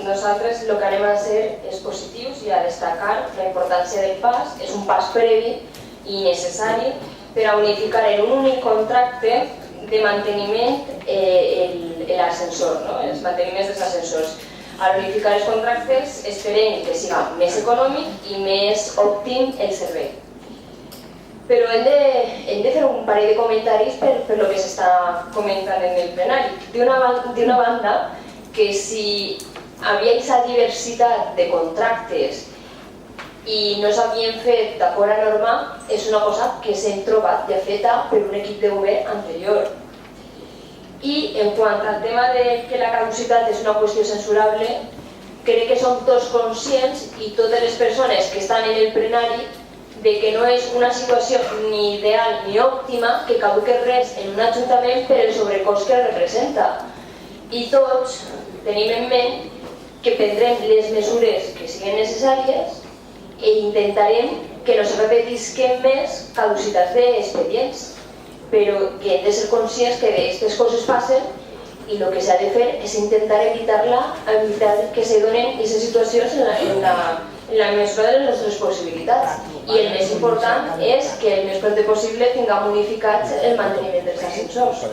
nosaltres el que anem a ser és positius i a destacar la importància del pas. És un pas previ i necessari per a unificar en un únic contracte de manteniment l'ascensor, els manteniments dels ascensors. Al unificar els contractes esperem que sigui més econòmic i més òptim el servei. Però hem de fer un parell de comentaris per el que s'està comentant en el plenari. D'una banda, que si havia aquesta diversitat de contractes i no s'havien fet d'acord a norma, és una cosa que s'hem trobat ja feta per un equip d'UB anterior. I en quant al tema de que la caducitat és una qüestió censurable, crec que som tots conscients i totes les persones que estan en el plenari de que no és una situació ni ideal ni òptima que caduque res en un ajuntament per el sobrecost que representa. I tots tenim en ment que prendrem les mesures que siguin necessàries i intentarem que no se repetisquen més caducitats d'expedients, però que hem de ser conscients que aquestes coses passen i el que s'ha de fer és intentar evitar que se donen aquestes situacions en la mesura de les nostres possibilitats. I el més important és que el més prompte possible tinguem unificats el manteniment dels ascensors.